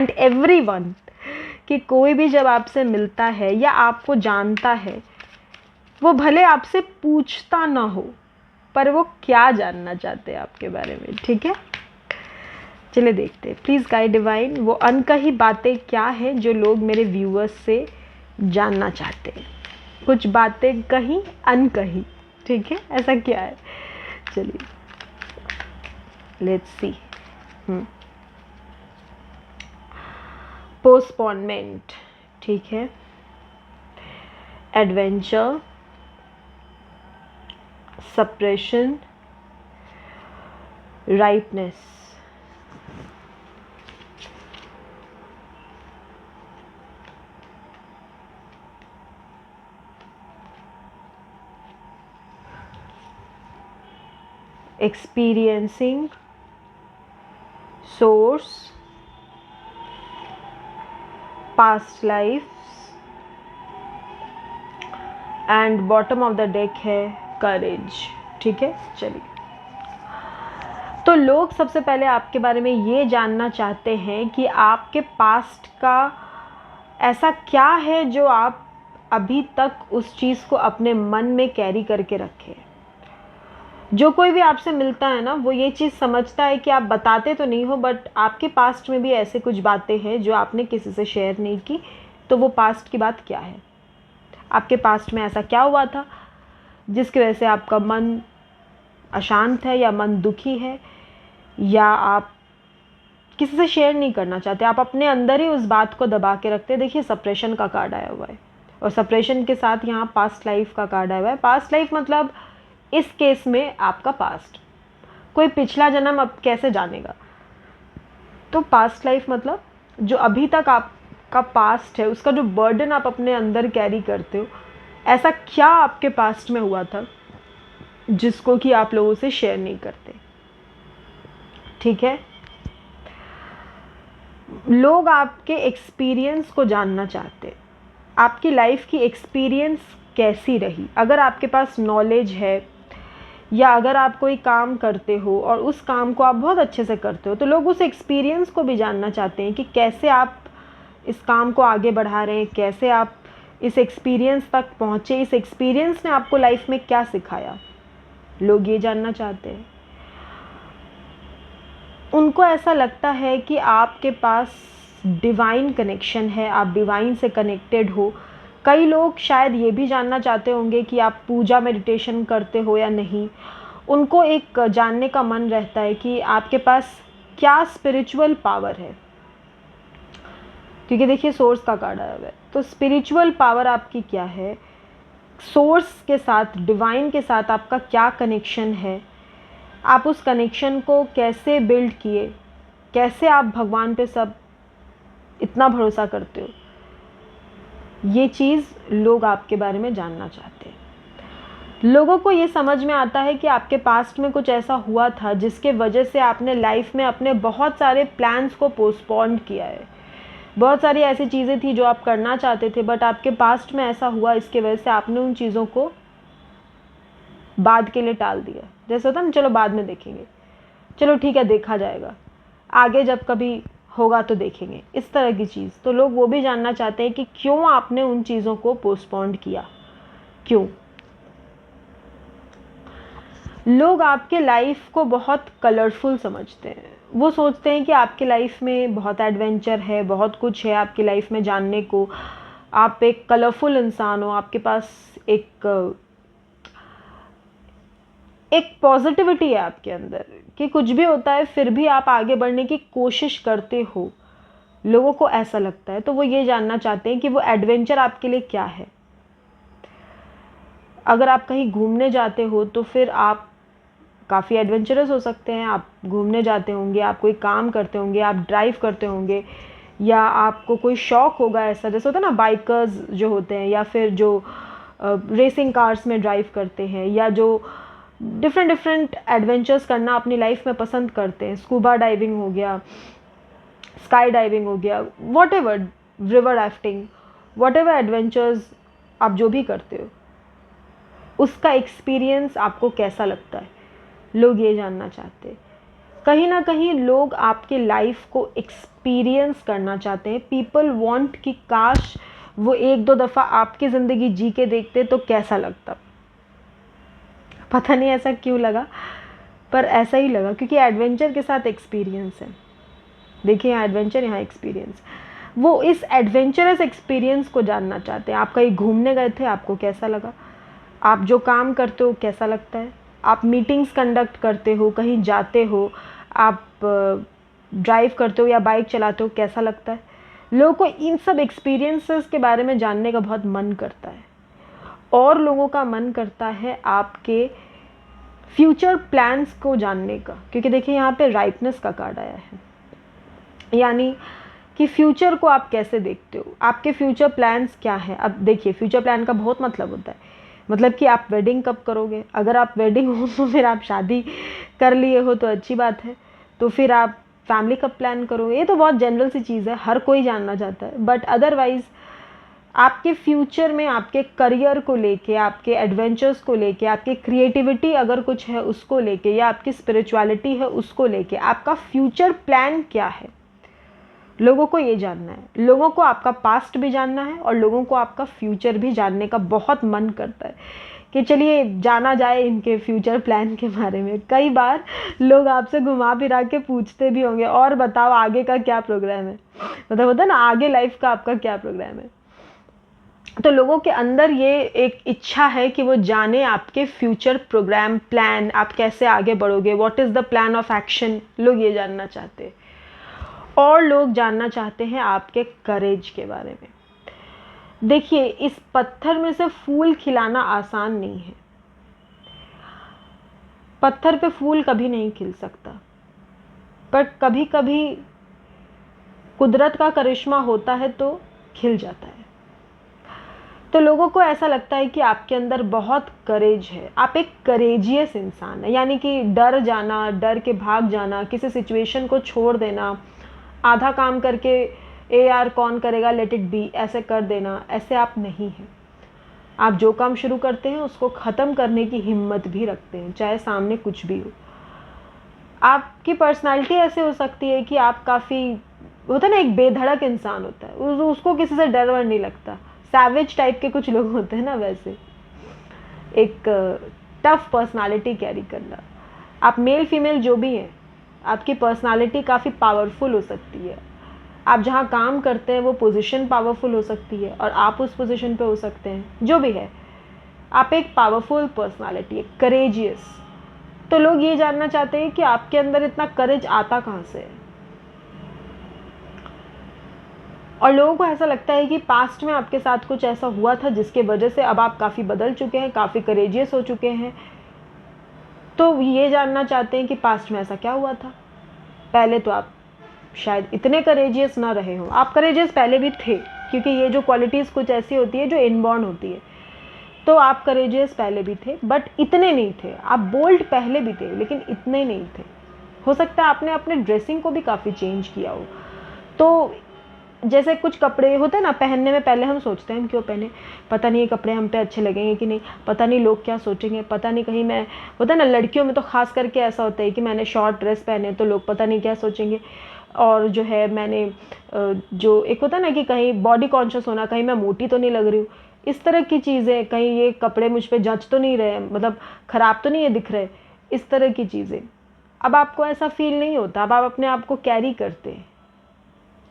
And everyone, कि कोई भी जब आपसे मिलता है या आपको जानता है, वो भले आपसे पूछता ना हो, पर वो क्या जानना चाहते हैं आपके बारे में, ठीक है। चलिए देखते हैं, प्लीज़ गाइड डिवाइन, वो अनकही बातें क्या है जो लोग मेरे व्यूअर्स से जानना चाहते हैं। कुछ बातें कहीं अनकही, ठीक है, ऐसा क्या है। चलिए लेट्स सी। पोस्टपोनमेंट, ठीक है, adventure, suppression, rightness, experiencing, source, past lives, and bottom of the deck है करेज, ठीक है। चलिए, तो लोग सबसे पहले आपके बारे में ये जानना चाहते हैं कि आपके पास्ट का ऐसा क्या है जो आप अभी तक उस चीज़ को अपने मन में कैरी करके रखे। जो कोई भी आपसे मिलता है ना, वो ये चीज़ समझता है कि आप बताते तो नहीं हो, बट आपके पास्ट में भी ऐसे कुछ बातें हैं जो आपने किसी से शेयर नहीं की। तो वो पास्ट की बात क्या है, आपके पास्ट में ऐसा क्या हुआ था जिसकी वजह से आपका मन अशांत है या मन दुखी है, या आप किसी से शेयर नहीं करना चाहते, आप अपने अंदर ही उस बात को दबा के रखते हैं। देखिए, सप्रेशन का कार्ड आया हुआ है, और सप्रेशन के साथ यहाँ पास्ट लाइफ का कार्ड आया हुआ है। पास्ट लाइफ मतलब इस केस में आपका पास्ट, कोई पिछला जन्म अब कैसे जानेगा। तो पास्ट लाइफ मतलब जो अभी तक आपका पास्ट है, उसका जो बर्डन आप अपने अंदर कैरी करते हो, ऐसा क्या आपके पास्ट में हुआ था जिसको कि आप लोगों से शेयर नहीं करते, ठीक है। लोग आपके एक्सपीरियंस को जानना चाहते हैं, आपकी लाइफ की एक्सपीरियंस कैसी रही। अगर आपके पास नॉलेज है, या अगर आप कोई काम करते हो और उस काम को आप बहुत अच्छे से करते हो, तो लोग उस एक्सपीरियंस को भी जानना चाहते हैं कि कैसे आप इस काम को आगे बढ़ा रहे हैं, कैसे आप इस एक्सपीरियंस तक पहुँचे, इस एक्सपीरियंस ने आपको लाइफ में क्या सिखाया। लोग ये जानना चाहते हैं। उनको ऐसा लगता है कि आपके पास डिवाइन कनेक्शन है, आप डिवाइन से कनेक्टेड हो। कई लोग शायद ये भी जानना चाहते होंगे कि आप पूजा मेडिटेशन करते हो या नहीं। उनको एक जानने का मन रहता है कि आपके पास क्या स्पिरिचुअल पावर है, क्योंकि देखिए सोर्स का कार्ड आया हुआ है। तो स्पिरिचुअल पावर आपकी क्या है, सोर्स के साथ, डिवाइन के साथ आपका क्या कनेक्शन है, आप उस कनेक्शन को कैसे बिल्ड किए, कैसे आप भगवान पे सब इतना भरोसा करते हो। ये चीज़ लोग आपके बारे में जानना चाहते हैं। लोगों को ये समझ में आता है कि आपके पास्ट में कुछ ऐसा हुआ था जिसके वजह से आपने लाइफ में अपने बहुत सारे प्लान्स को पोस्टपोन किया है। बहुत सारी ऐसी चीज़ें थी जो आप करना चाहते थे, बट आपके पास्ट में ऐसा हुआ, इसके वजह से आपने उन चीज़ों को बाद के लिए टाल दिया। जैसे होता ना, चलो बाद में देखेंगे, चलो ठीक है देखा जाएगा, आगे जब कभी होगा तो देखेंगे, इस तरह की चीज़। तो लोग वो भी जानना चाहते हैं कि क्यों आपने उन चीज़ों को पोस्टपोन किया, क्यों। लोग आपके लाइफ को बहुत कलरफुल समझते हैं। वो सोचते हैं कि आपके लाइफ में बहुत एडवेंचर है, बहुत कुछ है आपकी लाइफ में जानने को। आप एक कलरफुल इंसान हो, आपके पास एक पॉजिटिविटी है आपके अंदर कि कुछ भी होता है फिर भी आप आगे बढ़ने की कोशिश करते हो। लोगों को ऐसा लगता है। तो वो ये जानना चाहते हैं कि वो एडवेंचर आपके लिए क्या है। अगर आप कहीं घूमने जाते हो तो फिर आप काफ़ी एडवेंचरस हो सकते हैं। आप घूमने जाते होंगे, आप कोई काम करते होंगे, आप ड्राइव करते होंगे, या आपको कोई शौक़ होगा ऐसा, जैसे होता है ना बाइकर्स जो होते हैं, या फिर जो रेसिंग कार्स में ड्राइव करते हैं, या जो डिफरेंट एडवेंचर्स करना अपनी लाइफ में पसंद करते हैं। स्कूबा डाइविंग हो गया, स्काई डाइविंग हो गया, what ever, river rafting, what ever adventures आप जो भी करते हो, उसका एक्सपीरियंस आपको कैसा लगता है, लोग ये जानना चाहते हैं। कहीं ना कहीं लोग आपके लाइफ को एक्सपीरियंस करना चाहते हैं। पीपल वांट कि काश वो एक दो दफ़ा आपकी ज़िंदगी जी के देखते तो कैसा लगता। पता नहीं ऐसा क्यों लगा, पर ऐसा ही लगा, क्योंकि एडवेंचर के साथ एक्सपीरियंस है। देखिए यहाँ एडवेंचर, यहाँ एक्सपीरियंस। वो इस एडवेंचरस एक्सपीरियंस को जानना चाहते हैं। आप कहीं घूमने गए थे, आपको कैसा लगा? आप जो काम करते हो कैसा लगता है? आप मीटिंग्स कंडक्ट करते हो, कहीं जाते हो, आप ड्राइव करते हो या बाइक चलाते हो, कैसा लगता है? लोगों को इन सब एक्सपीरियंसेस के बारे में जानने का बहुत मन करता है। और लोगों का मन करता है आपके फ्यूचर प्लान्स को जानने का, क्योंकि देखिए यहाँ पे राइटनेस का कार्ड आया है, यानी कि फ्यूचर को आप कैसे देखते हो, आपके फ्यूचर प्लान्स क्या है। अब देखिए फ्यूचर प्लान का बहुत मतलब होता है, मतलब कि आप वेडिंग कब करोगे। अगर आप वेडिंग हो तो फिर आप शादी कर लिए हो तो अच्छी बात है, तो फिर आप फैमिली कब प्लान करोगे, ये तो बहुत जनरल सी चीज़ है, हर कोई जानना चाहता है। बट अदरवाइज़ आपके फ्यूचर में आपके करियर को लेके, आपके एडवेंचर्स को लेके, आपकी क्रिएटिविटी अगर कुछ है उसको लेके, या आपकी स्पिरिचुअलिटी है उसको लेके, आपका फ्यूचर प्लान क्या है, लोगों को ये जानना है। लोगों को आपका पास्ट भी जानना है और लोगों को आपका फ्यूचर भी जानने का बहुत मन करता है कि चलिए जाना जाए इनके फ्यूचर प्लान के बारे में। कई बार लोग आपसे घुमा फिरा के पूछते भी होंगे, और बताओ आगे का क्या प्रोग्राम है, मतलब होता है ना, आगे लाइफ का आपका क्या प्रोग्राम है। तो लोगों के अंदर ये एक इच्छा है कि वो जाने आपके फ्यूचर प्रोग्राम, प्लान, आप कैसे आगे बढ़ोगे, what is the plan of action, लोग ये जानना चाहते हैं। और लोग जानना चाहते हैं आपके करेज के बारे में। देखिए इस पत्थर में से फूल खिलाना आसान नहीं है। पत्थर पे फूल कभी नहीं खिल सकता, पर कभी कभी कुदरत का करिश्मा होता है तो खिल जाता है। तो लोगों को ऐसा लगता है कि आपके अंदर बहुत करेज है, आप एक करेजियस इंसान है, यानी कि डर जाना, डर के भाग जाना, किसी सिचुएशन को छोड़ देना, आधा काम करके ए यार कौन करेगा लेट इट बी ऐसे कर देना, ऐसे आप नहीं हैं। आप जो काम शुरू करते हैं उसको ख़त्म करने की हिम्मत भी रखते हैं, चाहे सामने कुछ भी हो। आपकी पर्सनालिटी ऐसे हो सकती है कि आप काफ़ी, होता है ना, एक बेधड़क इंसान होता है, उसको किसी से डर वर नहीं लगता। सैवेज टाइप के कुछ लोग होते हैं ना, वैसे एक टफ पर्सनालिटी कैरी करना। आप मेल फीमेल जो भी हैं, आपकी पर्सनालिटी काफ़ी पावरफुल हो सकती है। आप जहाँ काम करते हैं वो पोजीशन पावरफुल हो सकती है और आप उस पोजीशन पे हो सकते हैं, जो भी है। आप एक पावरफुल पर्सनालिटी है, करेजियस। तो लोग ये जानना चाहते हैं कि आपके अंदर इतना करेज आता कहाँ से है। और लोगों को ऐसा लगता है कि पास्ट में आपके साथ कुछ ऐसा हुआ था जिसके वजह से अब आप काफ़ी बदल चुके हैं, काफ़ी करेजियस हो चुके हैं। तो ये जानना चाहते हैं कि पास्ट में ऐसा क्या हुआ था। पहले तो आप शायद इतने करेजियस ना रहे हो, आप करेजियस पहले भी थे, क्योंकि ये जो क्वालिटीज़ कुछ ऐसी होती है जो इनबॉर्न होती है। तो आप करेजियस पहले भी थे, बट इतने नहीं थे। आप बोल्ड पहले भी थे, लेकिन इतने नहीं थे। हो सकता है आपने अपने ड्रेसिंग को भी काफ़ी चेंज किया हो। तो जैसे कुछ कपड़े होते हैं ना, पहनने में पहले हम सोचते हैं हम क्यों पहने, पता नहीं ये कपड़े हम पे अच्छे लगेंगे कि नहीं, पता नहीं लोग क्या सोचेंगे, पता नहीं कहीं मैं, होता है ना लड़कियों में तो खास करके ऐसा होता है कि मैंने शॉर्ट ड्रेस पहने तो लोग पता नहीं क्या सोचेंगे। और जो है मैंने जो एक होता है ना कि कहीं बॉडी कॉन्शियस होना, कहीं मैं मोटी तो नहीं लग रही हूँ, इस तरह की चीज़ें, कहीं ये कपड़े मुझ पर जच तो नहीं रहे, मतलब ख़राब तो नहीं है दिख रहे, इस तरह की चीज़ें। अब आपको ऐसा फील नहीं होता, अब आप अपने आप को कैरी करते हैं।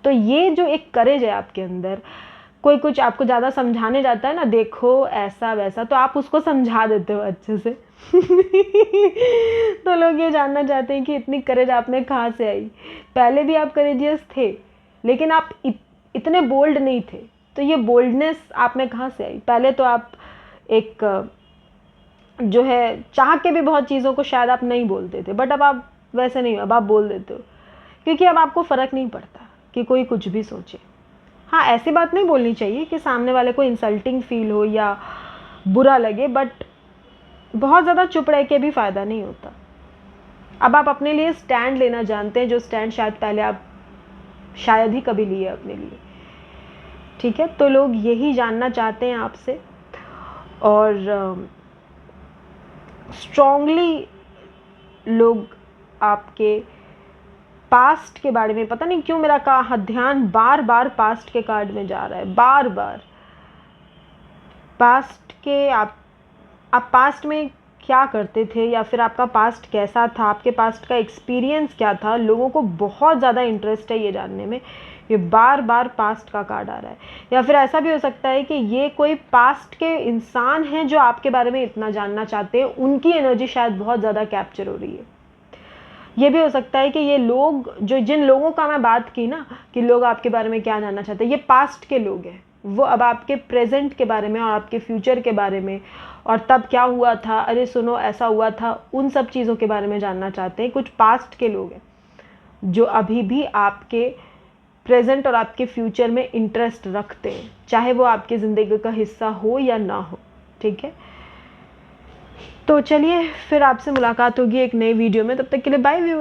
तो ये जो एक करेज है आपके अंदर, कोई कुछ आपको ज़्यादा समझाने जाता है ना, देखो ऐसा वैसा, तो आप उसको समझा देते हो अच्छे से। तो लोग ये जानना चाहते हैं कि इतनी करेज आप में कहाँ से आई। पहले भी आप करेजियस थे, लेकिन आप इतने बोल्ड नहीं थे। तो ये बोल्डनेस आप में कहाँ से आई। पहले तो आप एक जो है चाह के भी बहुत चीज़ों को शायद आप नहीं बोलते थे, बट अब आप वैसे नहीं हो, अब आप बोल देते हो, क्योंकि अब आपको फ़र्क नहीं पड़ता कि कोई कुछ भी सोचे। हाँ, ऐसी बात नहीं बोलनी चाहिए कि सामने वाले को इंसल्टिंग फील हो या बुरा लगे, बट बहुत ज़्यादा चुप रह के भी फ़ायदा नहीं होता। अब आप अपने लिए स्टैंड लेना जानते हैं, जो स्टैंड शायद पहले आप शायद ही कभी लिए अपने लिए। ठीक है, तो लोग यही जानना चाहते हैं आपसे, और स्ट्रॉन्गली लोग आपके पास्ट के बारे में, पता नहीं क्यों मेरा ध्यान बार बार पास्ट के कार्ड में जा रहा है, बार बार पास्ट के। आप पास्ट में क्या करते थे, या फिर आपका पास्ट कैसा था, आपके पास्ट का एक्सपीरियंस क्या था, लोगों को बहुत ज़्यादा इंटरेस्ट है ये जानने में। ये बार बार पास्ट का कार्ड आ रहा है। या फिर ऐसा भी हो सकता है कि ये कोई पास्ट के इंसान हैं जो आपके बारे में इतना जानना चाहते हैं, उनकी एनर्जी शायद बहुत ज़्यादा कैप्चर हो रही है। ये भी हो सकता है कि ये लोग, जो जिन लोगों का मैं बात की ना कि लोग आपके बारे में क्या जानना चाहते हैं, ये पास्ट के लोग हैं। वो अब आपके प्रेजेंट के बारे में और आपके फ्यूचर के बारे में, और तब क्या हुआ था, अरे सुनो ऐसा हुआ था, उन सब चीज़ों के बारे में जानना चाहते हैं। कुछ पास्ट के लोग हैं जो अभी भी आपके प्रेजेंट और आपके फ्यूचर में इंटरेस्ट रखते हैं, चाहे वो आपकी ज़िंदगी का हिस्सा हो या ना हो। ठीक है, तो चलिए फिर आपसे मुलाकात होगी एक नई वीडियो में। तब तक के लिए बाय व्यूअर्स।